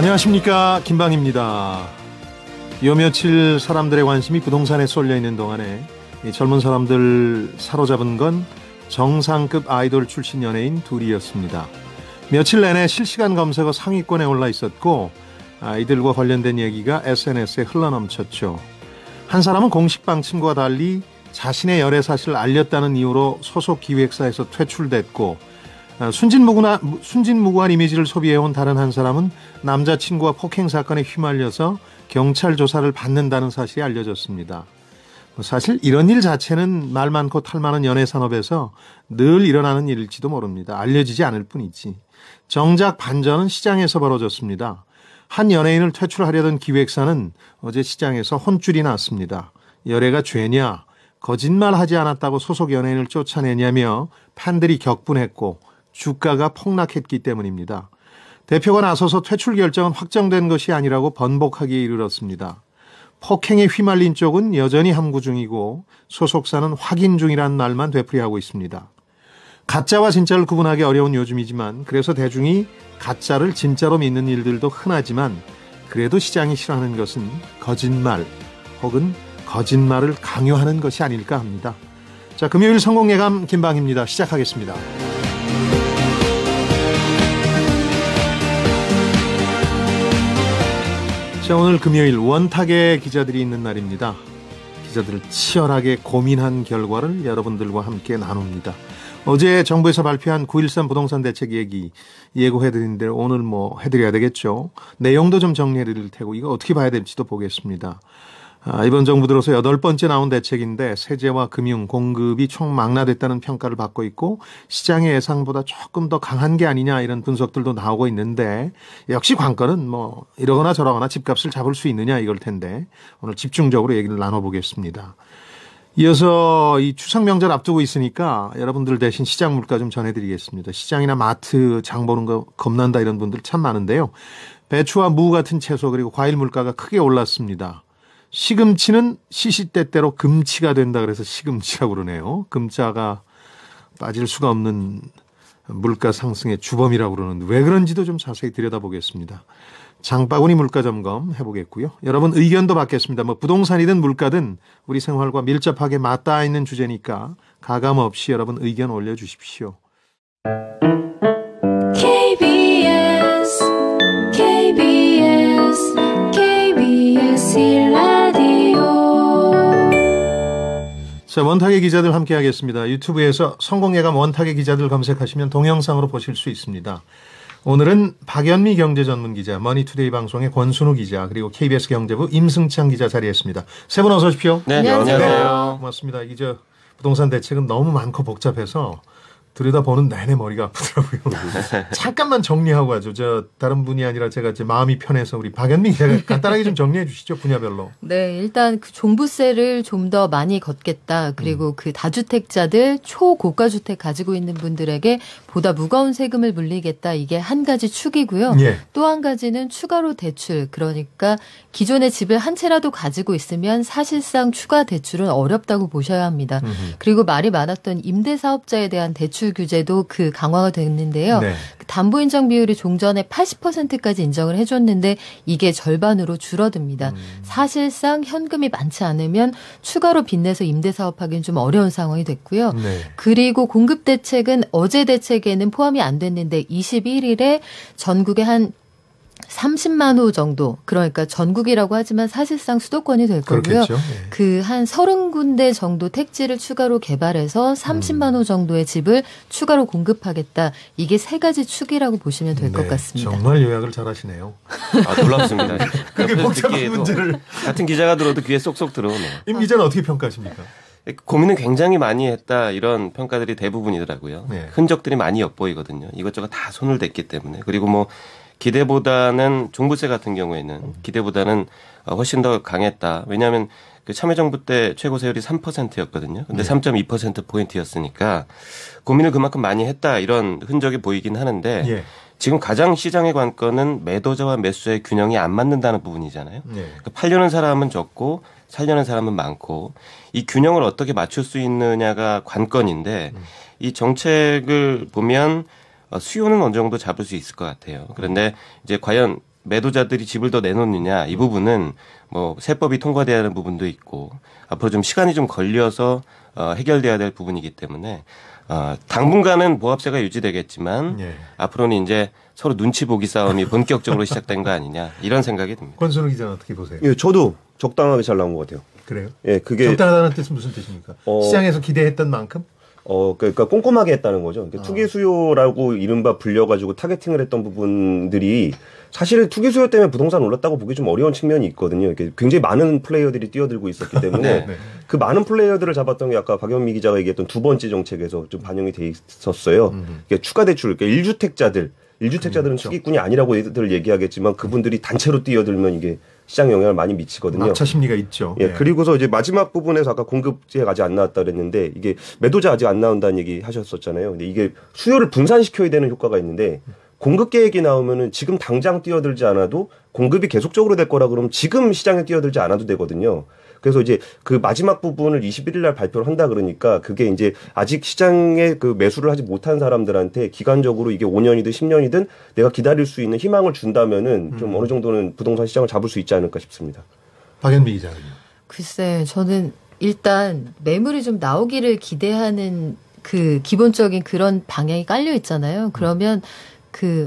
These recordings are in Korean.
안녕하십니까, 김방입니다. 요 며칠 사람들의 관심이 부동산에 쏠려 있는 동안에 이 젊은 사람들 사로잡은 건 정상급 아이돌 출신 연예인 둘이었습니다. 며칠 내내 실시간 검색어 상위권에 올라 있었고 아이들과 관련된 얘기가 SNS에 흘러넘쳤죠. 한 사람은 공식 방침과 달리 자신의 열애 사실을 알렸다는 이유로 소속 기획사에서 퇴출됐고, 순진무구한 이미지를 소비해온 다른 한 사람은 남자친구와 폭행 사건에 휘말려서 경찰 조사를 받는다는 사실이 알려졌습니다. 사실 이런 일 자체는 말 많고 탈 많은 연예산업에서 늘 일어나는 일일지도 모릅니다. 알려지지 않을 뿐이지. 정작 반전은 시장에서 벌어졌습니다. 한 연예인을 퇴출하려던 기획사는 어제 시장에서 혼쭐이 났습니다. 열애가 죄냐, 거짓말하지 않았다고 소속 연예인을 쫓아내냐며 팬들이 격분했고 주가가 폭락했기 때문입니다. 대표가 나서서 퇴출 결정은 확정된 것이 아니라고 번복하기에 이르렀습니다. 폭행에 휘말린 쪽은 여전히 함구 중이고 소속사는 확인 중이란 말만 되풀이하고 있습니다. 가짜와 진짜를 구분하기 어려운 요즘이지만, 그래서 대중이 가짜를 진짜로 믿는 일들도 흔하지만, 그래도 시장이 싫어하는 것은 거짓말 혹은 거짓말을 강요하는 것이 아닐까 합니다. 자, 금요일 성공예감 김방입니다. 시작하겠습니다. 자, 오늘 금요일 원탁의 기자들이 있는 날입니다. 기자들 치열하게 고민한 결과를 여러분들과 함께 나눕니다. 어제 정부에서 발표한 9.13 부동산 대책 얘기 예고해드린 대로 오늘 해드려야 되겠죠. 내용도 좀 정리해드릴 테고 이거 어떻게 봐야 될지도 보겠습니다. 이번 정부 들어서 8번째 나온 대책인데 세제와 금융, 공급이 총망라됐다는 평가를 받고 있고 시장의 예상보다 조금 더 강한 게 아니냐 이런 분석들도 나오고 있는데, 역시 관건은 이러거나 저러거나 집값을 잡을 수 있느냐 이걸 텐데 오늘 집중적으로 얘기를 나눠보겠습니다. 이어서 이 추석 명절 앞두고 있으니까 여러분들 대신 시장 물가 좀 전해드리겠습니다. 시장이나 마트 장 보는 거 겁난다 이런 분들 참 많은데요. 배추와 무 같은 채소 그리고 과일 물가가 크게 올랐습니다. 시금치는 시시때때로 금치가 된다 그래서 시금치라고 그러네요. 금자가 빠질 수가 없는 물가 상승의 주범이라고 그러는데 왜 그런지도 좀 자세히 들여다보겠습니다. 장바구니 물가 점검 해보겠고요. 여러분 의견도 받겠습니다. 부동산이든 물가든 우리 생활과 밀접하게 맞닿아 있는 주제니까 가감 없이 여러분 의견 올려주십시오. KBS 라디오. 자, 원탁의 기자들 함께 하겠습니다. 유튜브에서 성공예감 원탁의 기자들 검색하시면 동영상으로 보실 수 있습니다. 오늘은 박연미 경제전문기자, 머니투데이 방송의 권순우 기자, 그리고 KBS 경제부 임승찬 기자 자리했습니다. 세 분 어서 오십시오. 네, 안녕하세요. 네, 고맙습니다. 이게 부동산 대책은 너무 많고 복잡해서 들여다보는 내내 머리가 아프더라고요. 잠깐만 정리하고 가죠. 다른 분이 아니라 제가 마음이 편해서 우리 박연미 기자가 간단하게 좀 정리해 주시죠, 분야별로. 네, 일단 그 종부세를 좀 더 많이 걷겠다. 그리고 그 다주택자들 초고가 주택 가지고 있는 분들에게 보다 무거운 세금을 물리겠다. 이게 한 가지 축이고요. 예. 또 한 가지는 추가로 대출. 그러니까 기존의 집을 한 채라도 가지고 있으면 사실상 추가 대출은 어렵다고 보셔야 합니다. 그리고 말이 많았던 임대사업자에 대한 대출 규제도 그 강화가 됐는데요. 네. 담보 인정 비율이 종전에 80%까지 인정을 해줬는데 이게 절반으로 줄어듭니다. 사실상 현금이 많지 않으면 추가로 빚내서 임대사업하기는 좀 어려운 상황이 됐고요. 네. 그리고 공급 대책은 어제 대책에는 포함이 안 됐는데 21일에 전국에 한 30만 호 정도, 그러니까 전국이라고 하지만 사실상 수도권이 될 거고요. 네. 그 한 30군데 정도 택지를 추가로 개발해서 30만 호 정도의 집을 추가로 공급하겠다. 이게 세 가지 축이라고 보시면 될 것 같습니다. 정말 요약을 잘하시네요. 놀랍습니다. 그게 복잡한 문제를. 같은 기자가 들어도 귀에 쏙쏙 들어오네요. 임 기자는 어떻게 평가하십니까? 고민은 굉장히 많이 했다, 이런 평가들이 대부분이더라고요. 네. 흔적들이 많이 엿보이거든요. 이것저것 다 손을 댔기 때문에. 그리고 기대보다는 종부세 같은 경우에는 기대보다는 훨씬 더 강했다. 왜냐하면 그 참여정부 때 최고 세율이 3%였거든요. 근데 3.2%포인트였으니까 고민을 그만큼 많이 했다, 이런 흔적이 보이긴 하는데 예. 지금 가장 시장의 관건은 매도자와 매수자의 균형이 안 맞는다는 부분이잖아요. 그러니까 팔려는 사람은 적고 살려는 사람은 많고 이 균형을 어떻게 맞출 수 있느냐가 관건인데 이 정책을 보면 수요는 어느 정도 잡을 수 있을 것 같아요. 그런데 이제 과연 매도자들이 집을 더 내놓느냐 이 부분은 뭐 세법이 통과돼야 하는 부분도 있고 앞으로 좀 시간이 좀 걸려서 해결돼야 될 부분이기 때문에 당분간은 보합세가 유지되겠지만 예. 앞으로는 이제 서로 눈치 보기 싸움이 본격적으로 시작된 거 아니냐 이런 생각이 듭니다. 권순우 기자는 어떻게 보세요? 예, 저도 적당하게 잘 나온 것 같아요. 그래요? 예, 그게 적당하다는 뜻은 무슨 뜻입니까? 시장에서 기대했던 만큼? 그러니까 꼼꼼하게 했다는 거죠. 그러니까 투기 수요라고 이른바 불려가지고 타겟팅을 했던 부분들이 사실은 투기 수요 때문에 부동산 올랐다고 보기 좀 어려운 측면이 있거든요. 이게 굉장히 많은 플레이어들이 뛰어들고 있었기 때문에 네. 그 많은 플레이어들을 잡았던 게 아까 박연미 기자가 얘기했던 두 번째 정책에서 좀 반영이 돼 있었어요. 그러니까 추가 대출, 그러니까 1주택자들은 그렇죠. 투기꾼이 아니라고 들 얘기하겠지만 그분들이 단체로 뛰어들면 이게 시장 영향을 많이 미치거든요. 낙차 심리가 있죠. 예, 그리고서 이제 마지막 부분에서 아까 공급제가 아직 안 나왔다 그랬는데 이게 매도자 아직 안 나온다는 얘기 하셨었잖아요. 근데 이게 수요를 분산시켜야 되는 효과가 있는데 공급 계획이 나오면은 지금 당장 뛰어들지 않아도 공급이 계속적으로 될 거라 그러면 지금 시장에 뛰어들지 않아도 되거든요. 그래서 이제 그 마지막 부분을 21일 날 발표를 한다 그러니까 그게 이제 아직 시장에 그 매수를 하지 못한 사람들한테 기간적으로 이게 5년이든 10년이든 내가 기다릴 수 있는 희망을 준다면은 좀 어느 정도는 부동산 시장을 잡을 수 있지 않을까 싶습니다. 박연미 기자는요? 글쎄, 저는 일단 매물이 좀 나오기를 기대하는 그 기본적인 그런 방향이 깔려 있잖아요. 그러면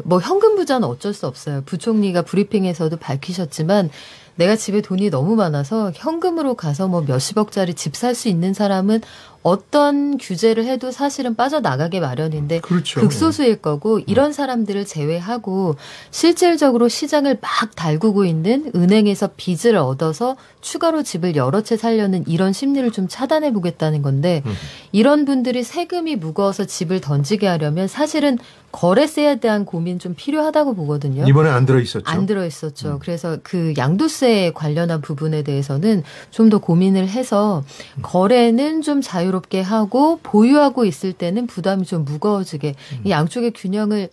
뭐 현금 부자는 어쩔 수 없어요. 부총리가 브리핑에서도 밝히셨지만 내가 집에 돈이 너무 많아서 현금으로 가서 뭐 몇십억짜리 집 살 수 있는 사람은 어떤 규제를 해도 사실은 빠져나가게 마련인데 그렇죠. 극소수일 거고 이런 사람들을 제외하고 실질적으로 시장을 막 달구고 있는 은행에서 빚을 얻어서 추가로 집을 여러 채 살려는 이런 심리를 좀 차단해 보겠다는 건데 이런 분들이 세금이 무거워서 집을 던지게 하려면 사실은 거래세에 대한 고민 좀 필요하다고 보거든요. 이번에 안 들어있었죠. 안 들어있었죠. 그래서 그 양도세 관련한 부분에 대해서는 좀 더 고민을 해서 거래는 좀 자유롭게 하고 보유하고 있을 때는 부담이 좀 무거워지게 이 양쪽의 균형을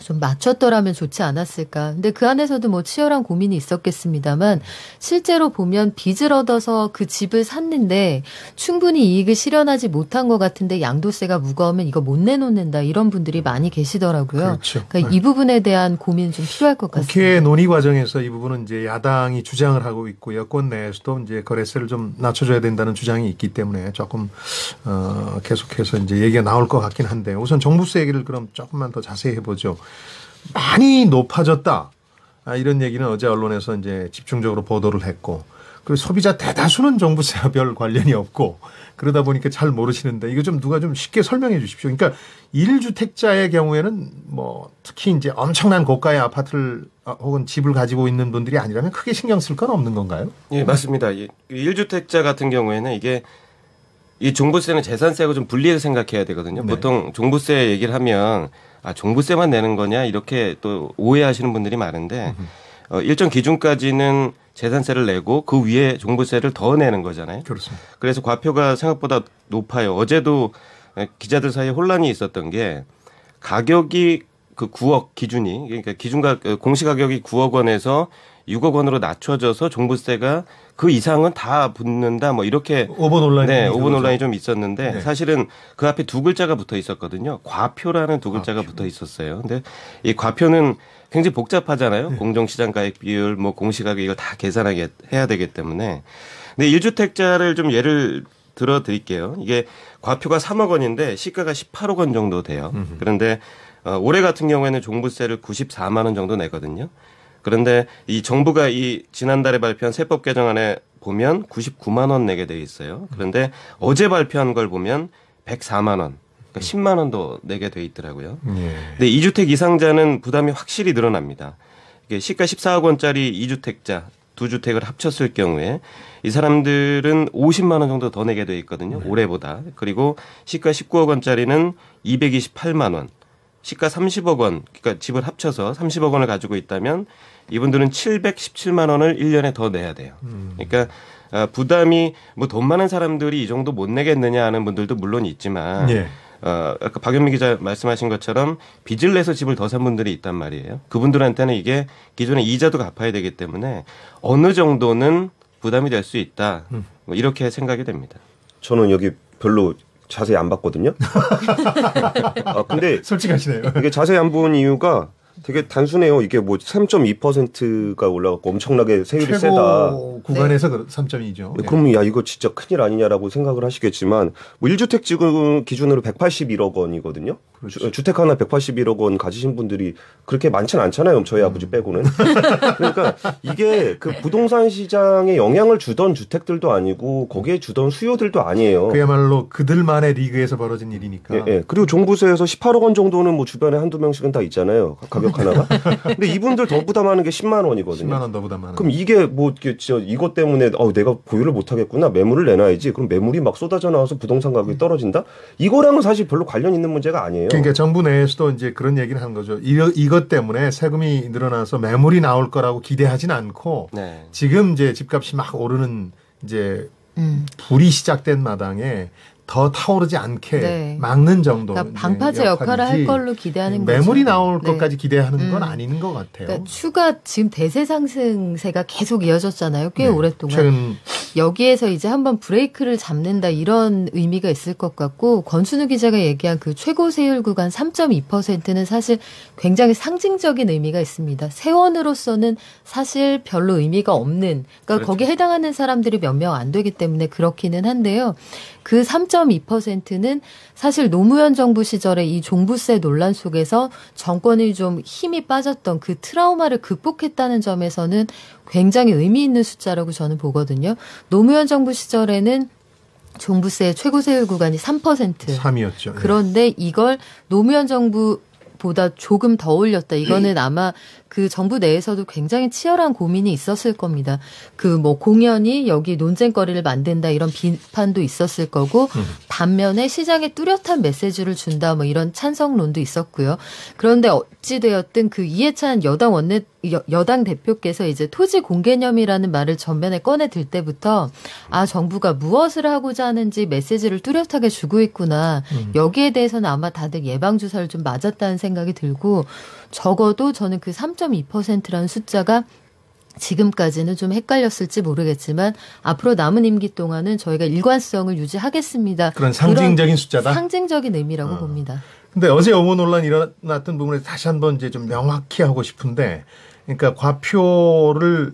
좀 맞췄더라면 좋지 않았을까. 근데 그 안에서도 뭐 치열한 고민이 있었겠습니다만 실제로 보면 빚을 얻어서 그 집을 샀는데 충분히 이익을 실현하지 못한 것 같은데 양도세가 무거우면 이거 못 내놓는다 이런 분들이 많이 계시더라고요. 그렇죠. 그러니까 이 부분에 대한 고민 좀 필요할 것 같습니다. 국회 논의 과정에서 이 부분은 이제 야당이 주장을 하고 있고 여권 내에서도 이제 거래세를 좀 낮춰줘야 된다는 주장이 있기 때문에 조금 계속해서 이제 얘기가 나올 것 같긴 한데 우선 종부세 얘기를 그럼 조금만 더 자세히 해보죠. 많이 높아졌다. 이런 얘기는 어제 언론에서 이제 집중적으로 보도를 했고, 그리고 소비자 대다수는 종부세와 별 관련이 없고, 그러다 보니까 잘 모르시는데, 이거 좀 누가 좀 쉽게 설명해 주십시오. 그러니까 1주택자의 경우에는 뭐 특히 이제 엄청난 고가의 아파트를 혹은 집을 가지고 있는 분들이 아니라면 크게 신경 쓸 건 없는 건가요? 예, 맞습니다. 1주택자 같은 경우에는 이게 이 종부세는 재산세하고 좀 분리해서 생각해야 되거든요. 네. 보통 종부세 얘기를 하면 종부세만 내는 거냐 이렇게 또 오해하시는 분들이 많은데 일정 기준까지는 재산세를 내고 그 위에 종부세를 더 내는 거잖아요. 그렇습니다. 그래서 과표가 생각보다 높아요. 어제도 기자들 사이에 혼란이 있었던 게 가격이 그 9억 기준이 그러니까 기준가 공시 가격이 9억 원에서 6억 원으로 낮춰져서 종부세가 그 이상은 다 붙는다 뭐 이렇게 오보 논란이 네, 오보 논란이 좀 있었는데 네. 사실은 그 앞에 두 글자가 붙어 있었거든요. 과표라는 두 글자가 붙어 있었어요. 근데 이 과표는 굉장히 복잡하잖아요. 네. 공정시장가액 비율, 뭐 공시가격 이걸 다 계산하게 해야 되기 때문에. 근데 1주택자를 좀 예를 들어 드릴게요. 이게 과표가 3억 원인데 시가가 18억 원 정도 돼요. 그런데 올해 같은 경우에는 종부세를 94만 원 정도 내거든요. 그런데 이 정부가 이 지난달에 발표한 세법 개정안에 보면 99만 원 내게 돼 있어요. 그런데 어제 발표한 걸 보면 104만 원, 그러니까 10만 원 더 내게 돼 있더라고요. 예. 근데 2주택 이상자는 부담이 확실히 늘어납니다. 이게 시가 14억 원짜리 2주택자, 2주택을 합쳤을 경우에 이 사람들은 50만 원 정도 더 내게 돼 있거든요. 올해보다. 그리고 시가 19억 원짜리는 228만 원. 시가 30억 원, 그러니까 집을 합쳐서 30억 원을 가지고 있다면 이분들은 717만 원을 1년에 더 내야 돼요. 그러니까 부담이 뭐 돈 많은 사람들이 이 정도 못 내겠느냐 하는 분들도 물론 있지만 예. 아까 박연미 기자 말씀하신 것처럼 빚을 내서 집을 더 산 분들이 있단 말이에요. 그분들한테는 이게 기존에 이자도 갚아야 되기 때문에 어느 정도는 부담이 될 수 있다. 뭐 이렇게 생각이 됩니다. 저는 여기 별로 자세히 안 봤거든요. 근데 솔직하시네요. 이게 자세히 안 본 이유가 되게 단순해요. 이게 뭐 3.2%가 올라갔고 엄청나게 세율이 세다. 최고 구간에서 3.2죠. 그러면 야 이거 진짜 큰일 아니냐라고 생각을 하시겠지만 뭐 1주택 지금 기준으로 181억 원이거든요. 그렇죠. 주택 하나 181억 원 가지신 분들이 그렇게 많지는 않잖아요. 저희 아버지 빼고는. 그러니까 이게 그 부동산 시장에 영향을 주던 주택들도 아니고 거기에 주던 수요들도 아니에요. 그야말로 그들만의 리그에서 벌어진 일이니까. 예, 예. 그리고 종부세에서 18억 원 정도는 뭐 주변에 한두 명씩은 다 있잖아요. 가격 하나가. 근데 이분들 더 부담하는 게 10만 원이거든요. 10만 원 더 부담하는. 그럼 이게 뭐 이것 때문에 내가 보유를 못 하겠구나. 매물을 내놔야지. 그럼 매물이 막 쏟아져 나와서 부동산 가격이 떨어진다? 이거랑은 사실 별로 관련 있는 문제가 아니에요. 그러니까 정부 내에서도 이제 그런 얘기를 하는 거죠. 이것 때문에 세금이 늘어나서 매물이 나올 거라고 기대하진 않고 네. 지금 이제 집값이 막 오르는 이제 불이 시작된 마당에 더 타오르지 않게 네. 막는 정도. 그러니까 방파제 역할을 할 걸로 기대하는 거죠. 매물이 나올 네. 것까지 기대하는 건 아닌 것 같아요. 그러니까 추가 지금 대세 상승세가 계속 이어졌잖아요. 꽤 네. 오랫동안. 최근 여기에서 이제 한번 브레이크를 잡는다 이런 의미가 있을 것 같고 권순우 기자가 얘기한 그 최고 세율 구간 3.2%는 사실 굉장히 상징적인 의미가 있습니다. 세원으로서는 사실 별로 의미가 없는 그러니까 그렇죠. 거기에 해당하는 사람들이 몇 명 안 되기 때문에 그렇기는 한데요. 그 3.2%는 사실 노무현 정부 시절에 이 종부세 논란 속에서 정권이 좀 힘이 빠졌던 그 트라우마를 극복했다는 점에서는 굉장히 의미 있는 숫자라고 저는 보거든요. 노무현 정부 시절에는 종부세 최고 세율 구간이 3%. 3이었죠. 그런데 이걸 노무현 정부보다 조금 더 올렸다. 이거는 아마 그 정부 내에서도 굉장히 치열한 고민이 있었을 겁니다. 그 뭐 공연이 여기 논쟁거리를 만든다 이런 비판도 있었을 거고 반면에 시장에 뚜렷한 메시지를 준다 뭐 이런 찬성론도 있었고요. 그런데 어찌되었든 그 이해찬 여당 대표께서 이제 토지 공개념이라는 말을 전면에 꺼내 들 때부터 아 정부가 무엇을 하고자 하는지 메시지를 뚜렷하게 주고 있구나. 여기에 대해서는 아마 다들 예방주사를 좀 맞았다는 생각이 들고 적어도 저는 그 3.2%라는 숫자가 지금까지는 좀 헷갈렸을지 모르겠지만 앞으로 남은 임기 동안은 저희가 일관성을 유지하겠습니다. 그런 상징적인 숫자다? 상징적인 의미라고 봅니다. 근데 어제 어머 논란이 일어났던 부분에 다시 한번 이제 좀 명확히 하고 싶은데 그러니까 과표를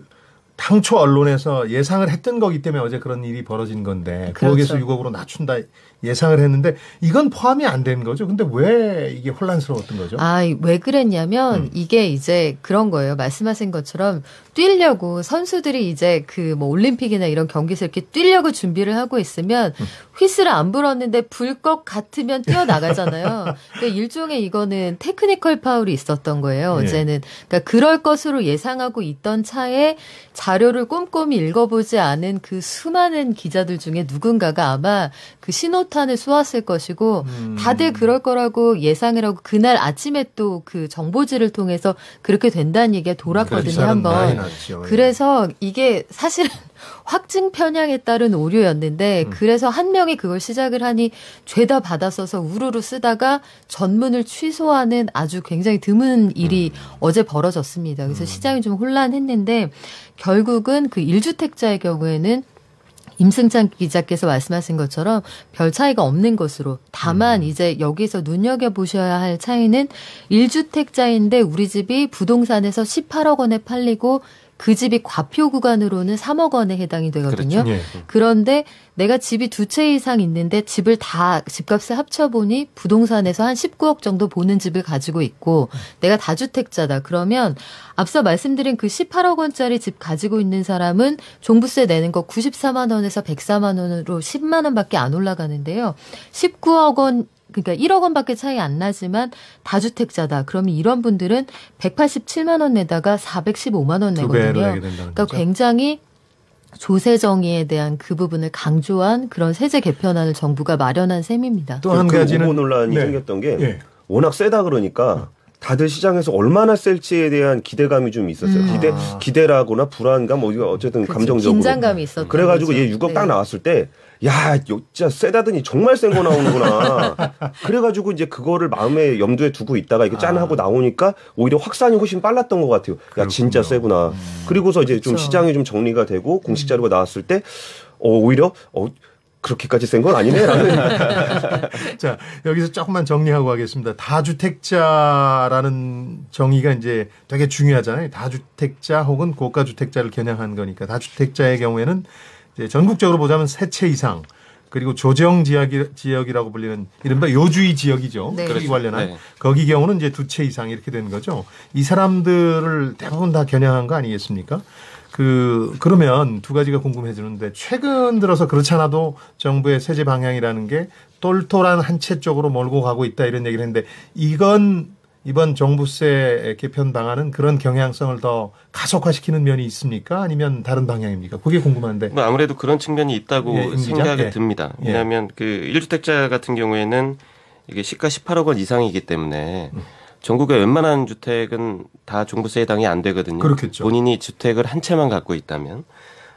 당초 언론에서 예상을 했던 거기 때문에 어제 그런 일이 벌어진 건데 그렇죠. 9억에서 6억으로 낮춘다 예상을 했는데 이건 포함이 안 된 거죠. 근데 왜 이게 혼란스러웠던 거죠? 아, 왜 그랬냐면 이게 이제 그런 거예요. 말씀하신 것처럼 뛰려고 선수들이 이제 그 뭐 올림픽이나 이런 경기에서 이렇게 뛰려고 준비를 하고 있으면 휘슬을 안 불었는데 불 것 같으면 뛰어나가잖아요. 그러니까 일종의 이거는 테크니컬 파울이 있었던 거예요. 어제는. 그러니까 그럴 것으로 예상하고 있던 차에 자료를 꼼꼼히 읽어보지 않은 그 수많은 기자들 중에 누군가가 아마 그 신호탄을 쏘았을 것이고 다들 그럴 거라고 예상을 하고 그날 아침에 또 그 정보지를 통해서 그렇게 된다는 얘기가 돌았거든요. 한번. 그래서 이게 사실은 확증 편향에 따른 오류였는데 그래서 한 명이 그걸 시작을 하니 죄다 받아서서 우르르 쓰다가 전문을 취소하는 아주 굉장히 드문 일이 어제 벌어졌습니다. 그래서 시장이 좀 혼란했는데 결국은 그 1주택자의 경우에는 임승찬 기자께서 말씀하신 것처럼 별 차이가 없는 것으로 다만 이제 여기서 눈여겨보셔야 할 차이는 1주택자인데 우리 집이 부동산에서 18억 원에 팔리고 그 집이 과표 구간으로는 3억 원에 해당이 되거든요. 그렇죠. 예. 그런데 내가 집이 두 채 이상 있는데 집을 다 집값을 합쳐보니 부동산에서 한 19억 정도 보는 집을 가지고 있고 내가 다주택자다. 그러면 앞서 말씀드린 그 18억 원짜리 집 가지고 있는 사람은 종부세 내는 거 94만 원에서 104만 원으로 10만 원밖에 안 올라가는데요. 19억 원 그러니까 1억 원밖에 차이 안 나지만 다주택자다. 그러면 이런 분들은 187만 원 내다가 415만 원 두 배로 내거든요. 내게 된다는 그러니까 거죠. 굉장히 조세 정의에 대한 그 부분을 강조한 그런 세제 개편안을 정부가 마련한 셈입니다. 또 한 가지는 오보 논란이 네. 생겼던 게 예. 워낙 세다 그러니까 다들 시장에서 얼마나 셀지에 대한 기대감이 좀 있었어요. 기대라거나 불안감, 어쨌든 그렇죠. 감정적으로. 긴장감이 있었던 그래가지고 거죠. 얘 6억 네. 딱 나왔을 때, 야, 진짜 세다더니 정말 센 거 나오는구나. 그래가지고 이제 그거를 마음에 염두에 두고 있다가 이게 짠하고 나오니까 오히려 확산이 훨씬 빨랐던 것 같아요. 야, 진짜 세구나. 그리고서 이제 좀 그렇죠. 시장이 좀 정리가 되고 공식 자료가 나왔을 때, 오히려, 그렇게까지 센 건 아니네라는. 자, 여기서 조금만 정리하고 가겠습니다. 다주택자라는 정의가 이제 되게 중요하잖아요. 다주택자 혹은 고가주택자를 겨냥한 거니까. 다주택자의 경우에는 이제 전국적으로 보자면 세 채 이상, 그리고 조정 지역이라고 불리는 이른바 요주의 지역이죠. 네. 크기 관련한. 네. 거기 경우는 이제 두 채 이상 이렇게 되는 거죠. 이 사람들을 대부분 다 겨냥한 거 아니겠습니까? 그러면 두 가지가 궁금해지는데, 최근 들어서 그렇지 않아도 정부의 세제 방향이라는 게 똘똘한 한 채 쪽으로 몰고 가고 있다 이런 얘기를 했는데, 이건 이번 종부세 개편 방안은 그런 경향성을 더 가속화시키는 면이 있습니까? 아니면 다른 방향입니까? 그게 궁금한데. 뭐 아무래도 그런 측면이 있다고 예, 임 기자? 생각이 예. 듭니다. 예. 왜냐하면 그 1주택자 같은 경우에는 이게 시가 18억 원 이상이기 때문에 전국의 웬만한 주택은 다 종부세 해당이 안 되거든요. 그렇겠죠. 본인이 주택을 한 채만 갖고 있다면.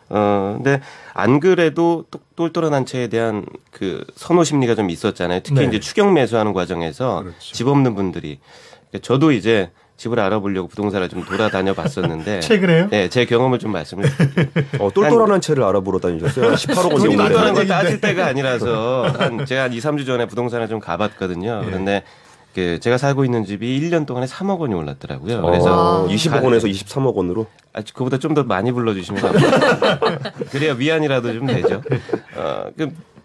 근데 안 그래도 똘똘한 한 채에 대한 그 선호 심리가 좀 있었잖아요. 특히 네. 이제 추경 매수하는 과정에서 그렇죠. 집 없는 분들이. 저도 이제 집을 알아보려고 부동산을 좀 돌아다녀 봤었는데. 최근에요? 네, 제 경험을 좀 말씀을 드릴게요. 똘똘한 한 채를 알아보러 다니셨어요. 18억 원 돈이 정도. 많다는 똘똘한 걸 얘기인데. 따질 때가 아니라서 제가 한 2, 3주 전에 부동산을 좀 가봤거든요. 예. 그런데 제가 살고 있는 집이 1년 동안에 3억 원이 올랐더라고요. 그래서 20억 원에서 23억 원으로. 그보다 좀 더 많이 불러주시면 감사합니다. 그래야 위안이라도 좀 되죠.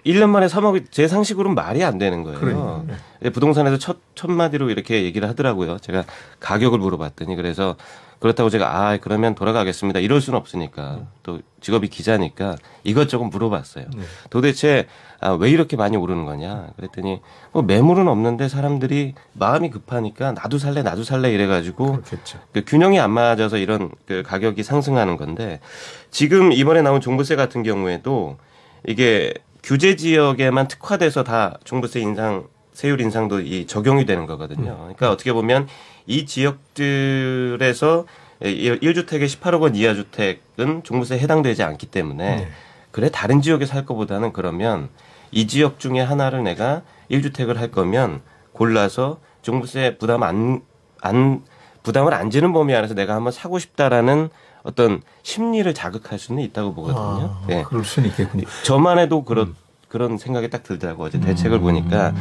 1년 만에 3억이 제 상식으로는 말이 안 되는 거예요. 그러니까요. 부동산에서 첫 마디로 이렇게 얘기를 하더라고요. 제가 가격을 물어봤더니, 그래서 그렇다고 제가 그러면 돌아가겠습니다 이럴 수는 없으니까, 또 직업이 기자니까 이것저것 물어봤어요. 도대체 왜 이렇게 많이 오르는 거냐 그랬더니 뭐 매물은 없는데 사람들이 마음이 급하니까 나도 살래 이래가지고 그렇겠죠. 그 균형이 안 맞아서 이런 그 가격이 상승하는 건데, 지금 이번에 나온 종부세 같은 경우에도 이게 규제 지역에만 특화돼서 다 종부세 인상, 세율 인상도 적용이 되는 거거든요. 그러니까 어떻게 보면 이 지역들에서 1주택에 18억 원 이하 주택은 종부세에 해당되지 않기 때문에 그래 다른 지역에 살 거보다는 그러면 이 지역 중에 하나를 내가 1주택을 할 거면 골라서 종부세 부담을 안 지는 범위 안에서 내가 한번 사고 싶다라는 어떤 심리를 자극할 수는 있다고 보거든요. 네. 그럴 수는 있겠군요. 저만 해도 그런 생각이 딱 들더라고요. 어제 대책을 보니까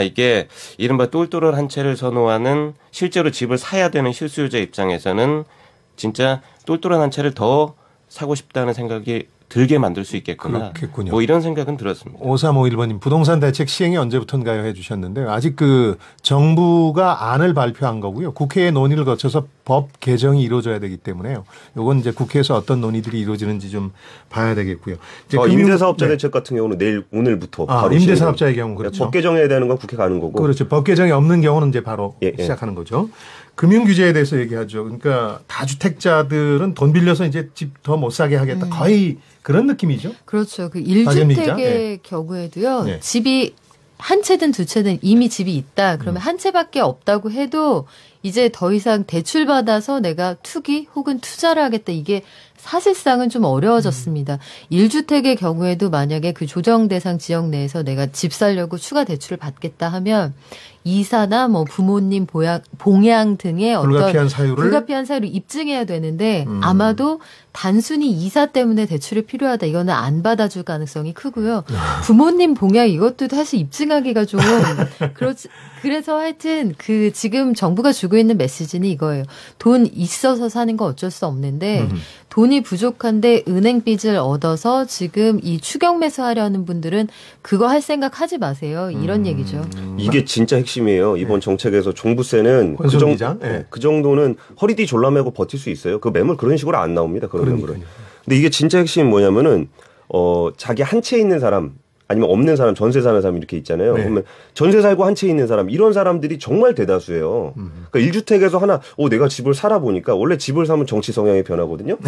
이게 이른바 똘똘한 한 채를 선호하는, 실제로 집을 사야 되는 실수요자 입장에서는 진짜 똘똘한 한 채를 더 사고 싶다는 생각이 들게 만들 수 있겠구나. 그렇겠군요. 뭐 이런 생각은 들었습니다. 5351번님, 부동산 대책 시행이 언제부터인가요? 해주셨는데, 아직 정부가 안을 발표한 거고요. 국회의 논의를 거쳐서 법 개정이 이루어져야 되기 때문에요. 요건 이제 국회에서 어떤 논의들이 이루어지는지 좀 봐야 되겠고요. 이제 임대사업자 네. 대책 같은 경우는 오늘부터 바로 임대사업자의 경우 그렇죠. 법 개정해야 되는 건 국회 가는 거고. 그렇죠. 법 개정이 없는 경우는 이제 바로 예. 시작하는 거죠. 금융 규제에 대해서 얘기하죠. 그러니까 다주택자들은 돈 빌려서 이제 집 더 못 사게 하겠다. 거의 그런 느낌이죠. 그렇죠. 그 박연미 기자? 1주택의 경우에도요. 네. 집이 한 채든 두 채든 이미 집이 있다. 그러면 한 채밖에 없다고 해도 이제 더 이상 대출 받아서 내가 투기 혹은 투자를 하겠다. 이게 사실상은 좀 어려워졌습니다. 1주택의 경우에도 만약에 그 조정 대상 지역 내에서 내가 집 살려고 추가 대출을 받겠다 하면 이사나 뭐 부모님 봉양 등의 불가피한 사유를 불가피한 사유를 입증해야 되는데 아마도 단순히 이사 때문에 대출이 필요하다. 이거는 안 받아줄 가능성이 크고요. 부모님 봉양 이것도 사실 입증하기가 좀 그래서 하여튼 지금 정부가 주고 있는 메시지는 이거예요. 돈 있어서 사는 거 어쩔 수 없는데 돈이 부족한데 은행 빚을 얻어서 지금 이 추경 매수하려는 분들은 그거 할 생각 하지 마세요. 이런 얘기죠. 이게 진짜 핵심이에요. 이번 정책에서 종부세는 권순 기자? 네. 그 정도는 허리띠 졸라매고 버틸 수 있어요. 그 매물 그런 식으로 안 나옵니다. 그런 매물은. 그러니까요. 근데 이게 진짜 핵심이 뭐냐면은 자기 한 채 있는 사람 아니면 없는 사람, 전세 사는 사람 이렇게 있잖아요. 네. 그러면 전세 살고 한 채 있는 사람, 이런 사람들이 정말 대다수예요. 그러니까 1주택에서 하나, 내가 집을 살아보니까 원래 집을 사면 정치 성향이 변하거든요.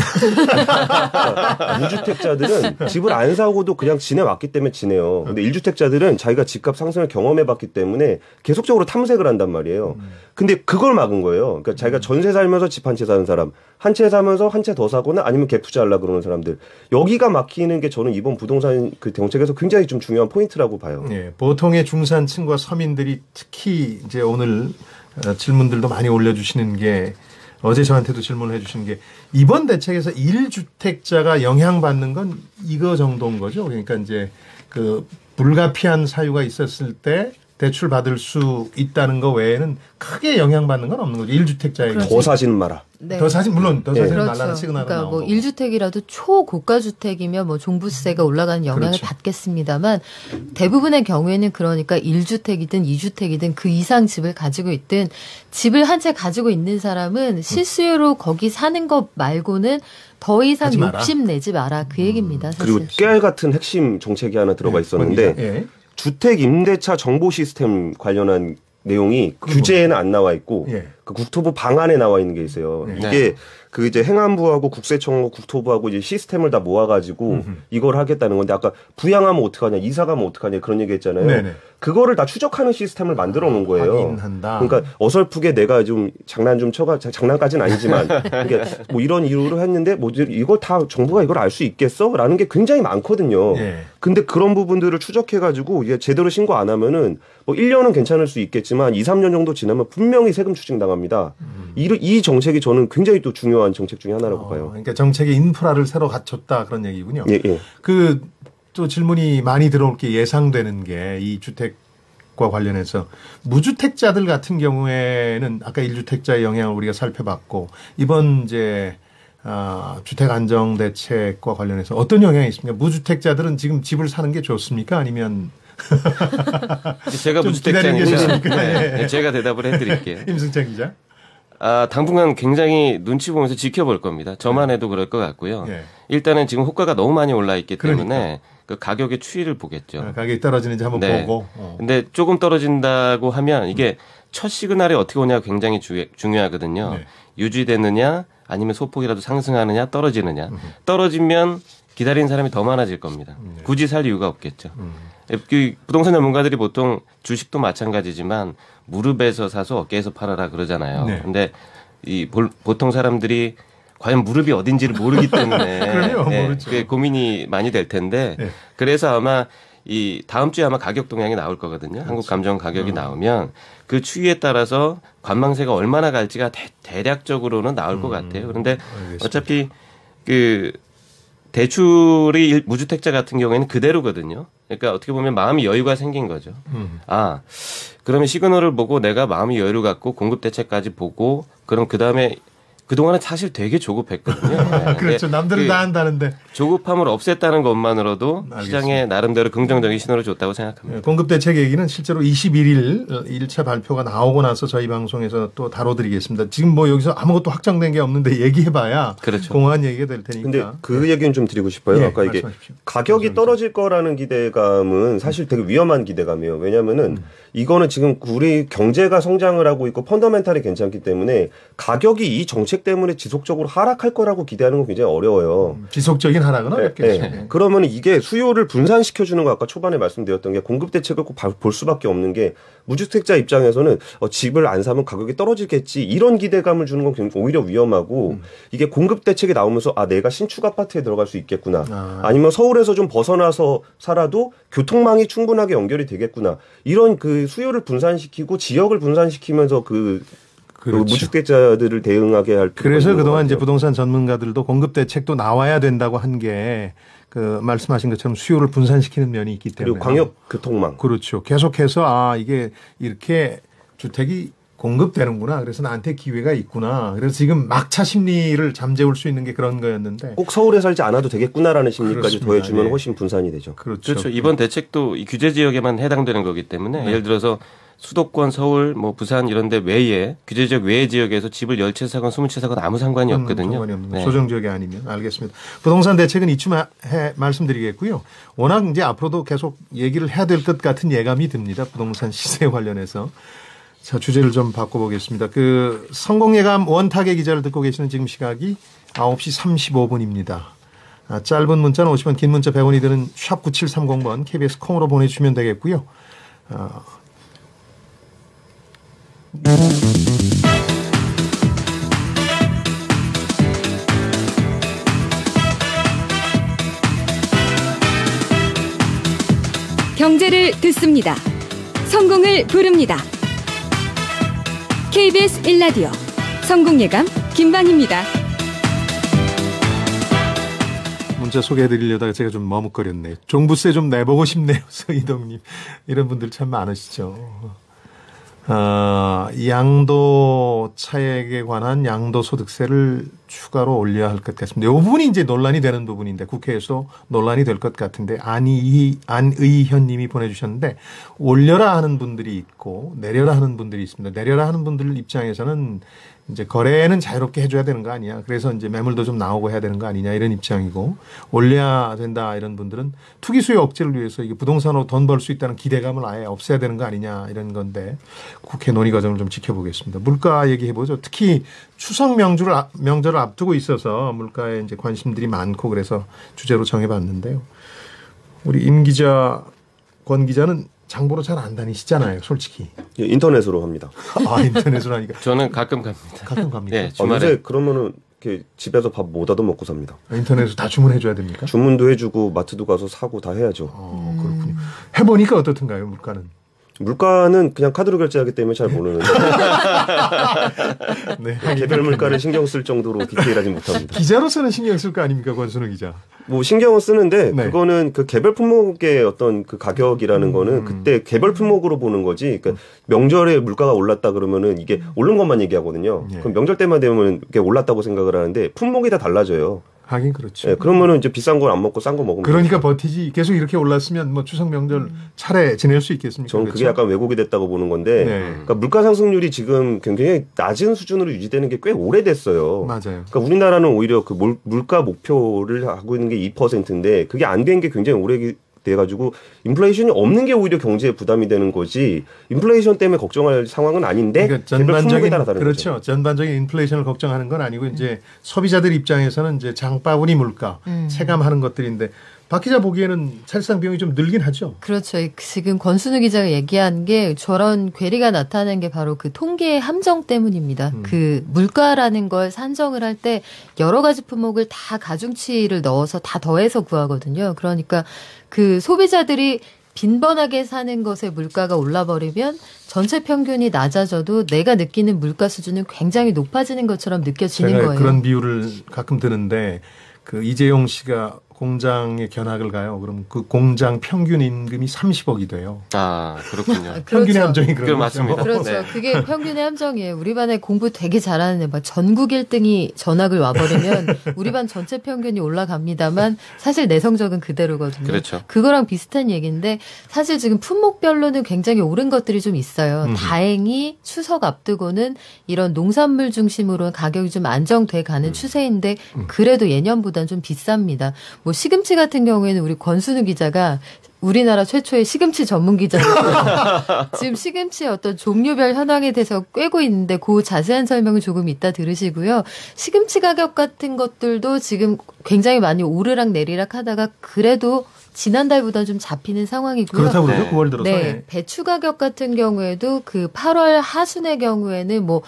그러니까 무주택자들은 집을 안 사고도 그냥 지내왔기 때문에 지내요. 근데 1주택자들은 자기가 집값 상승을 경험해봤기 때문에 계속적으로 탐색을 한단 말이에요. 근데 그걸 막은 거예요. 그러니까 자기가 전세 살면서 집 한 채 사는 사람, 한 채 사면서 한 채 더 사거나 아니면 갭 투자하려고 그러는 사람들. 여기가 막히는 게 저는 이번 부동산 그 정책에서 굉장히 좀 중요한 포인트라고 봐요. 예, 보통의 중산층과 서민들이 특히 이제 오늘 질문들도 많이 올려주시는 게, 어제 저한테도 질문을 해주시는 게, 이번 대책에서 1주택자가 영향받는 건 이거 정도인 거죠. 그러니까 이제 그 불가피한 사유가 있었을 때 대출 받을 수 있다는 거 외에는 크게 영향받는 건 없는 거죠. 1주택자에게. 더 사지는 마라. 네. 더 사진 물론 더 사진 그렇죠. 말라는 시그널은 그러니까 뭐 나오고. 1주택이라도 초고가 주택이면 뭐 종부세가 올라가는 영향을 그렇죠. 받겠습니다만 대부분의 경우에는 그러니까 1주택이든 2주택이든 그 이상 집을 가지고 있든 집을 한 채 가지고 있는 사람은 실수요로 거기 사는 것 말고는 더 이상 하지 마라. 욕심 내지 마라 그 얘기입니다. 사실. 그리고 깨알 같은 핵심 정책이 하나 들어가 있었는데 예. 주택 임대차 정보 시스템 관련한 내용이 규제에는 안 나와 있고 예. 그 국토부 방안에 나와 있는 게 있어요. 네. 이게 그 이제 행안부하고 국세청하고 국토부하고 이제 시스템을 다 모아가지고 이걸 하겠다는 건데 아까 부양하면 어떡하냐, 이사 가면 어떡하냐 그런 얘기 했잖아요. 네네. 그거를 다 추적하는 시스템을 만들어 놓은 거예요. 확인한다. 그러니까 어설프게 내가 좀 장난 좀 쳐가 장난까지는 아니지만 그러니까 뭐 이런 이유로 했는데 뭐 이걸 다 정부가 이걸 알 수 있겠어?라는 게 굉장히 많거든요. 예. 근데 그런 부분들을 추적해가지고 이게 제대로 신고 안 하면은 뭐 1년은 괜찮을 수 있겠지만 2, 3년 정도 지나면 분명히 세금 추징 당합니다. 이 정책이 저는 굉장히 또 중요한 정책 중에 하나라고 봐요. 그러니까 정책의 인프라를 새로 갖췄다 그런 얘기군요. 예, 예. 그 또 질문이 많이 들어올 게 예상되는 게 이 주택과 관련해서 무주택자들 같은 경우에는 아까 1주택자의 영향을 우리가 살펴봤고 이번 이제 주택 안정 대책과 관련해서 어떤 영향이 있습니까? 무주택자들은 지금 집을 사는 게 좋습니까? 아니면 제가 좀 기다리고 무주택자니까 계십니까? 네, 제가 대답을 해드릴게요. 임승찬 기자. 당분간 굉장히 눈치 보면서 지켜볼 겁니다. 저만 해도 그럴 것 같고요. 예. 일단은 지금 호가가 너무 많이 올라 있기 때문에 그러니까. 그 가격의 추이를 보겠죠. 가격이 떨어지는지 한번 네. 보고. 근데 조금 떨어진다고 하면 이게 첫 시그널이 어떻게 오냐가 굉장히 중요하거든요. 네. 유지되느냐 아니면 소폭이라도 상승하느냐 떨어지느냐. 떨어지면 기다리는 사람이 더 많아질 겁니다. 굳이 살 이유가 없겠죠. 그 부동산 전문가들이 보통 주식도 마찬가지지만 무릎에서 사서 어깨에서 팔아라 그러잖아요. 네. 근데 보통 사람들이 과연 무릎이 어딘지를 모르기 때문에 그럼요, 모르죠. 그게 고민이 많이 될 텐데 네. 그래서 아마 이 다음 주에 아마 가격 동향이 나올 거거든요. 그렇죠. 한국 감정 가격이 나오면 그 추이에 따라서 관망세가 얼마나 갈지가 대략적으로는 나올 것 같아요. 그런데 알겠습니다. 어차피 그 대출이 무주택자 같은 경우에는 그대로거든요. 그러니까 어떻게 보면 마음이 여유가 생긴 거죠. 그러면 시그널을 보고 내가 마음이 여유를 갖고 공급 대책까지 보고 그럼 그다음에 그동안은 사실 되게 조급했거든요. 네. 그렇죠. 남들은 다 한다는데. 조급함을 없앴다는 것만으로도 알겠습니다. 시장에 나름대로 긍정적인 신호를 줬다고 생각합니다. 공급 대책 얘기는 실제로 21일 1차 발표가 나오고 나서 저희 방송에서 또 다뤄드리겠습니다. 지금 뭐 여기서 아무것도 확정된 게 없는데 얘기해봐야 그렇죠. 공허한 얘기가 될 테니까. 근데 그 얘기는 좀 드리고 싶어요. 예, 아까 이게 말씀하십시오. 가격이 떨어질 거라는 기대감은 사실 되게 위험한 기대감이에요. 왜냐면은 이거는 지금 우리 경제가 성장을 하고 있고 펀더멘탈이 괜찮기 때문에 가격이 이 정책 때문에 지속적으로 하락할 거라고 기대하는 건 굉장히 어려워요. 지속적인 하락은 어렵겠죠. 네. 그러면 이게 수요를 분산시켜주는 거 아까 초반에 말씀드렸던 게 공급 대책을 꼭 볼 수밖에 없는 게 무주택자 입장에서는 집을 안 사면 가격이 떨어지겠지 이런 기대감을 주는 건 오히려 위험하고 이게 공급 대책이 나오면서 내가 신축 아파트에 들어갈 수 있겠구나 아니면 서울에서 좀 벗어나서 살아도 교통망이 충분하게 연결이 되겠구나 이런 그 수요를 분산시키고 지역을 분산시키면서 그 그렇죠. 무주택자들을 대응하게 할 필요가 그래서 있는 것 그동안 이제 같아요. 부동산 전문가들도 공급 대책도 나와야 된다고 한 게 그 말씀하신 것처럼 수요를 분산시키는 면이 있기 때문에. 그리고 광역 교통망. 그렇죠. 계속해서 이게 이렇게 주택이 공급되는구나. 그래서 나한테 기회가 있구나. 그래서 지금 막차 심리를 잠재울 수 있는 게 그런 거였는데. 꼭 서울에 살지 않아도 되겠구나라는 심리까지 그렇습니다. 더해주면 예. 훨씬 분산이 되죠. 그렇죠. 그렇죠. 이번 대책도 이 규제 지역에만 해당되는 거기 때문에 예를 들어서 수도권, 서울, 뭐 부산 이런 데 외에 규제 지역 외의 지역에서 집을 10채 사건 20채 사건 아무 상관이 없거든요. 상관이 없는 네. 조정 지역이 아니면 알겠습니다. 부동산 대책은 이쯤 말씀드리겠고요. 워낙 이제 앞으로도 계속 얘기를 해야 될 것 같은 예감이 듭니다. 부동산 시세 관련해서. 자, 주제를 좀 바꿔보겠습니다. 그 성공예감 원탁의 기자를 듣고 계시는 지금 시각이 9시 35분입니다. 짧은 문자는 50원, 긴 문자 100원이 드는 샵 9730번 KBS 콩으로 보내주시면 되겠고요. 경제를 듣습니다. 성공을 부릅니다. KBS 1라디오 성공예감 김반입니다. 문자 소개해드리려다가 제가 좀 머뭇거렸네요. 종부세 좀 내보고 싶네요. 서희동님. 이런 분들 참 많으시죠. 양도 차액에 관한 양도소득세를 추가로 올려야 할 것 같습니다. 이 부분이 이제 논란이 되는 부분인데 국회에서 논란이 될 것 같은데 안의현 님이 보내주셨는데 올려라 하는 분들이 있고 내려라 하는 분들이 있습니다. 내려라 하는 분들 입장에서는 이제 거래는 자유롭게 해줘야 되는 거 아니냐. 그래서 이제 매물도 좀 나오고 해야 되는 거 아니냐 이런 입장이고 올려야 된다 이런 분들은 투기 수요 억제를 위해서 이게 부동산으로 돈 벌 수 있다는 기대감을 아예 없애야 되는 거 아니냐 이런 건데 국회 논의 과정을 좀 지켜보겠습니다. 물가 얘기해 보죠. 특히 추석 명절을 앞두고 있어서 물가에 이제 관심들이 많고 그래서 주제로 정해봤는데요. 우리 임 기자, 권 기자는 장보러 잘 안 다니시잖아요, 솔직히. 예, 인터넷으로 합니다. 인터넷으로 하니까. 저는 가끔 갑니다. 가끔 갑니까? 네, 주말에. 요새 그러면은 이렇게 집에서 밥 못 얻어 먹고 삽니다. 인터넷으로 다 주문해줘야 됩니까? 주문도 해주고 마트도 가서 사고 다 해야죠. 그렇군요. 해보니까 어떻든가요, 물가는? 물가는 그냥 카드로 결제하기 때문에 잘 모르는데 네. 개별 물가를 신경 쓸 정도로 디테일하지 못합니다. 기자로서는 신경 쓸 거 아닙니까, 권순우 기자? 뭐 신경은 쓰는데 네. 그거는 그 개별 품목의 어떤 그 가격이라는 거는 그때 개별 품목으로 보는 거지. 그러니까 명절에 물가가 올랐다 그러면은 이게 오른 것만 얘기하거든요. 예. 그럼 명절 때만 되면 이게 올랐다고 생각을 하는데 품목이 다 달라져요. 하긴 그렇죠. 예, 그러면은 이제 비싼 걸 안 먹고 싼 거 먹으면 그러니까 버티지. 계속 이렇게 올랐으면 뭐 추석 명절 차례 지낼 수 있겠습니까? 저는 그게 그렇죠? 약간 왜곡이 됐다고 보는 건데 네. 그러니까 물가 상승률이 지금 굉장히 낮은 수준으로 유지되는 게 꽤 오래됐어요. 맞아요. 그러니까 우리나라는 오히려 그 물가 목표를 하고 있는 게 2%인데 그게 안 된 게 굉장히 오래돼가지고 인플레이션이 없는 게 오히려 경제에 부담이 되는 거지 인플레이션 때문에 걱정할 상황은 아닌데 그러니까 개별 품목에 전반적인 따라 다른 그렇죠. 거죠. 전반적인 인플레이션을 걱정하는 건 아니고 이제 소비자들 입장에서는 이제 장바구니 물가 체감하는 것들인데 박 기자 보기에는 사실상 비용이 좀 늘긴 하죠. 그렇죠. 지금 권순우 기자가 얘기한 게 저런 괴리가 나타나는 게 바로 그 통계의 함정 때문입니다. 그 물가라는 걸 산정을 할 때 여러 가지 품목을 다 가중치를 넣어서 다 더해서 구하거든요. 그러니까 그 소비자들이 빈번하게 사는 것에 물가가 올라버리면 전체 평균이 낮아져도 내가 느끼는 물가 수준은 굉장히 높아지는 것처럼 느껴지는 제가 거예요. 그런 비유를 가끔 드는데 그 이재용 씨가 공장에 견학을 가요. 그럼 그 공장 평균 임금이 30억이 돼요. 아, 그렇군요. 평균의 그렇죠. 함정이 그런 거죠. 맞습니다. 그렇죠. 네. 그게 평균의 함정이에요. 우리 반에 공부 되게 잘하는 애, 막 전국 1등이 전학을 와버리면 우리 반 전체 평균이 올라갑니다만 사실 내 성적은 그대로거든요. 그렇죠. 그거랑 비슷한 얘기인데 사실 지금 품목별로는 굉장히 오른 것들이 좀 있어요. 다행히 추석 앞두고는 이런 농산물 중심으로 가격이 좀 안정돼 가는 추세인데 그래도 예년보다는 좀 비쌉니다. 뭐 시금치 같은 경우에는 우리 권순우 기자가 우리나라 최초의 시금치 전문 기자로서 지금 시금치의 어떤 종류별 현황에 대해서 꿰고 있는데 그 자세한 설명을 조금 이따 들으시고요. 시금치 가격 같은 것들도 지금 굉장히 많이 오르락 내리락 하다가 그래도 지난달보다 좀 잡히는 상황이고요. 그렇다고 그러죠. 네. 9월 들어서. 네, 배추 가격 같은 경우에도 그 8월 하순의 경우에는 뭐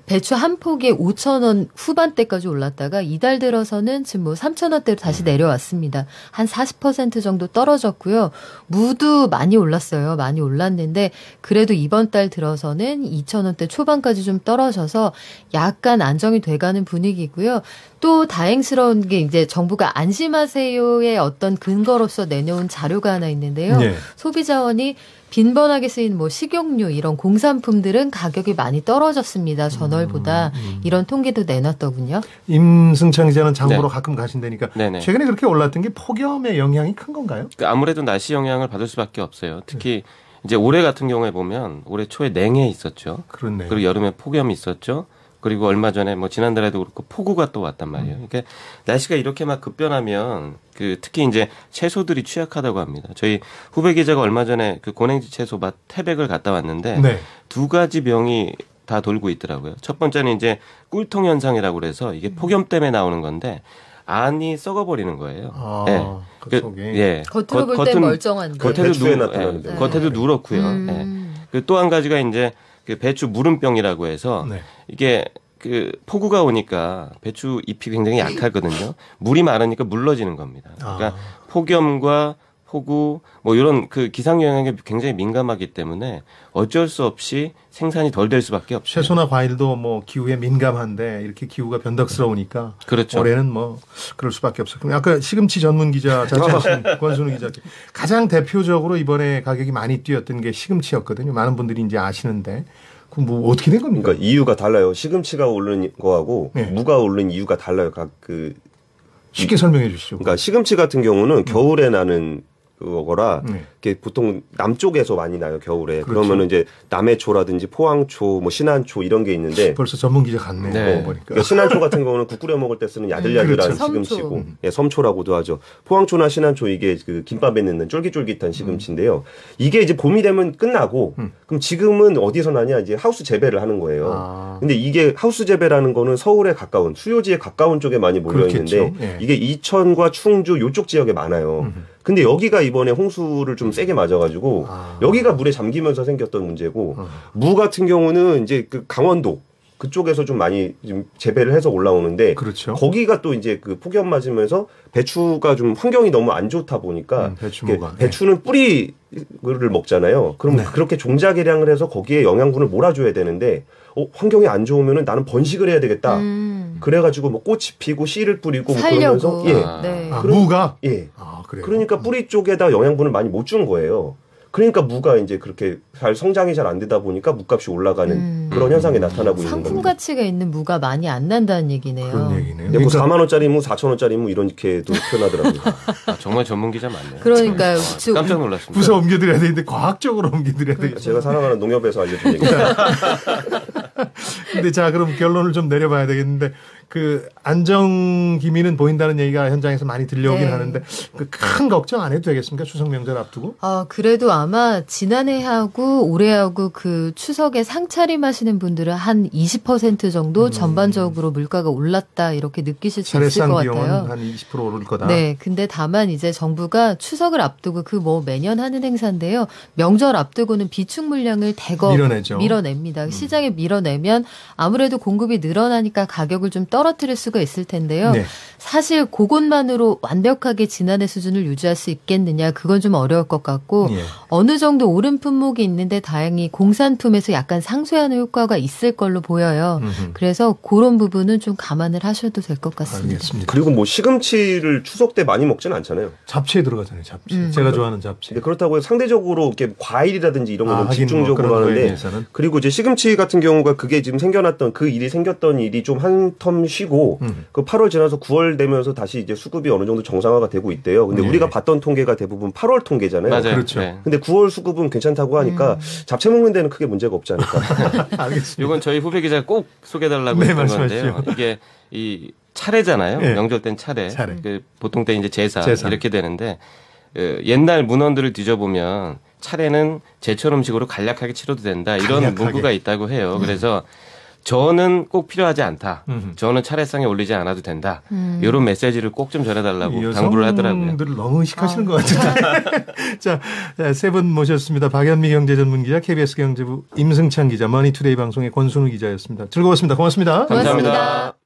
배추 한 포기에 5,000원 후반대까지 올랐다가 이달 들어서는 지금 뭐 3,000원대로 다시 내려왔습니다. 한 40% 정도 떨어졌고요. 무도 많이 올랐어요. 많이 올랐는데 그래도 이번 달 들어서는 2,000원대 초반까지 좀 떨어져서 약간 안정이 돼가는 분위기고요. 또 다행스러운 게 이제 정부가 안심하세요의 어떤 근거로서 내놓은 자료가 하나 있는데요. 네. 소비자원이 빈번하게 쓰인 뭐 식용유 이런 공산품들은 가격이 많이 떨어졌습니다. 전월보다 이런 통계도 내놨더군요. 임승찬 기자는 장보러 네. 가끔 가신다니까 네네. 최근에 그렇게 올랐던 게 폭염의 영향이 큰 건가요? 그 아무래도 날씨 영향을 받을 수밖에 없어요. 특히 이제 올해 같은 경우에 보면 올해 초에 냉해 있었죠. 그렇네요. 그리고 여름에 폭염이 있었죠. 그리고 얼마 전에 뭐 지난달에도 그렇고 폭우가 또 왔단 말이에요. 그러니까 날씨가 이렇게 막 급변하면 그 특히 이제 채소들이 취약하다고 합니다. 저희 후배 기자가 얼마 전에 그 고냉지 채소밭 태백을 갔다 왔는데 네. 두 가지 병이 다 돌고 있더라고요. 첫 번째는 이제 꿀통 현상이라고 그래서 이게 폭염 때문에 나오는 건데 안이 썩어버리는 거예요. 아, 예. 그 속에. 예. 겉으로 볼 땐 멀쩡한데. 배추에 나타나는데. 겉에도 누렇고요. 예. 그 또 한 가지가 이제 그 배추 무름병이라고 해서 네. 이게 그 폭우가 오니까 배추 잎이 굉장히 약하거든요. 물이 많으니까 물러지는 겁니다. 그러니까 폭염과 폭우 뭐 이런 그 기상 영향에 굉장히 민감하기 때문에 어쩔 수 없이 생산이 덜 될 수밖에 없어요. 채소나 과일도 뭐 기후에 민감한데 이렇게 기후가 변덕스러우니까 그렇죠. 올해는 뭐 그럴 수밖에 없어요. 그럼 아까 시금치 전문 기자 자체하신 권순우 기자 가장 대표적으로 이번에 가격이 많이 뛰었던 게 시금치였거든요. 많은 분들이 이제 아시는데 그럼 뭐 어떻게 된 겁니까? 그러니까 이유가 달라요. 시금치가 오르는 거하고 네. 무가 오르는 이유가 달라요. 쉽게 설명해 주시죠. 그러니까 시금치 같은 경우는 겨울에 나는 그거라 네. 이게 보통 남쪽에서 많이 나요 겨울에. 그렇죠. 그러면은 이제 남해초라든지 포항초, 뭐 신안초 이런 게 있는데. 벌써 전문 기자 같네요. 네. 보니까. 그러니까 신안초 같은 경우는 국 끓여 먹을 때 쓰는 야들야들한 그렇죠. 시금치고, 섬초. 예, 섬초라고도 하죠. 포항초나 신안초 이게 그 김밥에 넣는 쫄깃쫄깃한 시금치인데요. 이게 이제 봄이 되면 끝나고, 그럼 지금은 어디서 나냐 이제 하우스 재배를 하는 거예요. 아. 근데 이게 하우스 재배라는 거는 서울에 가까운 수요지에 가까운 쪽에 많이 몰려 있는데 그렇겠죠. 예. 이게 이천과 충주 요쪽 지역에 많아요. 근데 여기가 이번에 홍수를 좀 세게 맞아가지고 여기가 물에 잠기면서 생겼던 문제고 무 같은 경우는 이제 그 강원도 그쪽에서 좀 많이 좀 재배를 해서 올라오는데 그렇죠. 거기가 또 이제 그 폭염 맞으면서 배추가 좀 환경이 너무 안 좋다 보니까 배추모가. 이게 배추는 뿌리를 먹잖아요. 그럼 네. 그렇게 종자 개량을 해서 거기에 영양분을 몰아줘야 되는데 환경이 안 좋으면은 나는 번식을 해야 되겠다. 그래가지고 뭐 꽃이 피고 씨를 뿌리고 뭐 살려고. 그러면서 네. 아, 그럼- 무가? 예. 아, 그래요. 그러니까 뿌리 쪽에다 영양분을 많이 못 준 거예요. 그러니까 무가 이제 그렇게 잘 성장이 잘 안 되다 보니까 무값이 올라가는 그런 현상이 나타나고 있는 상품 겁니다. 가치가 있는 무가 많이 안 난다는 얘기네요. 그런 얘기네요. 근데 뭐 4만 원짜리 무, 4천 원짜리 무 이렇게도 표현하더라고요. 아, 정말 전문 기자 맞네요. 그러니까요. 네. 깜짝 놀랐습니다. 부서 옮겨드려야 되는데 과학적으로 옮겨드려야 되겠죠. 제가 사랑하는 농협에서 알려준 얘기입니다. 근데 자 그럼 결론을 좀 내려봐야 되겠는데 그 안정 기미는 보인다는 얘기가 현장에서 많이 들려오긴 네. 하는데 그 큰 걱정 안 해도 되겠습니까? 추석 명절 앞두고? 그래도 아마 지난해하고 올해하고 그 추석에 상차림 하시는 분들은 한 20% 정도 전반적으로 물가가 올랐다 이렇게 느끼실 수 있을 차례상 것 비용은 같아요. 한 20% 오를 거다. 네. 근데 다만 이제 정부가 추석을 앞두고 그 뭐 매년 하는 행사인데요. 명절 앞두고는 비축 물량을 대거 밀어내죠. 밀어냅니다. 시장에 밀어내면 아무래도 공급이 늘어나니까 가격을 좀 떨어뜨릴 수가 있을 텐데요. 네. 사실 그것만으로 완벽하게 지난해 수준을 유지할 수 있겠느냐 그건 좀 어려울 것 같고 예. 어느 정도 오른 품목이 있는데 다행히 공산품에서 약간 상쇄하는 효과가 있을 걸로 보여요. 그래서 그런 부분은 좀 감안을 하셔도 될 것 같습니다. 알겠습니다. 그리고 뭐 시금치를 추석 때 많이 먹지는 않잖아요. 잡채에 들어가잖아요. 잡채. 제가 좋아하는 잡채. 근데 그렇다고 해서 상대적으로 이렇게 과일이라든지 이런 거는 하긴 뭐 집중적으로 그런 거에 하는데 대해서는. 그리고 이제 시금치 같은 경우가 그게 지금 생겨났던 그 일이 생겼던 일이 좀 한 텀 쉬고 그 8월 지나서 9월 되면서 다시 이제 수급이 어느 정도 정상화가 되고 있대요. 근데 네. 우리가 봤던 통계가 대부분 8월 통계잖아요. 맞아요. 그렇죠. 네. 근데 9월 수급은 괜찮다고 하니까 잡채 먹는 데는 크게 문제가 없지 않을까. 알겠습니다. 이건 저희 후배 기자가 꼭 소개해달라고 네, 했던 말씀하시죠. 건데요. 이게 이 차례잖아요. 네. 명절 땐 차례. 차례. 그 보통 때 이제 제사 제사. 이렇게 되는데 옛날 문헌들을 뒤져보면 차례는 제철 음식으로 간략하게 치러도 된다 이런 간략하게. 문구가 있다고 해요. 그래서 저는 꼭 필요하지 않다. 저는 차례상에 올리지 않아도 된다. 이런 메시지를 꼭 좀 전해달라고 당부를 하더라고요. 여성들을 너무 의식하시는 것 같은데. 자, 세 분 모셨습니다. 박연미 경제전문기자, KBS 경제부 임승찬 기자, 머니투데이 방송의 권순우 기자였습니다. 즐거웠습니다. 고맙습니다. 감사합니다. 고맙습니다.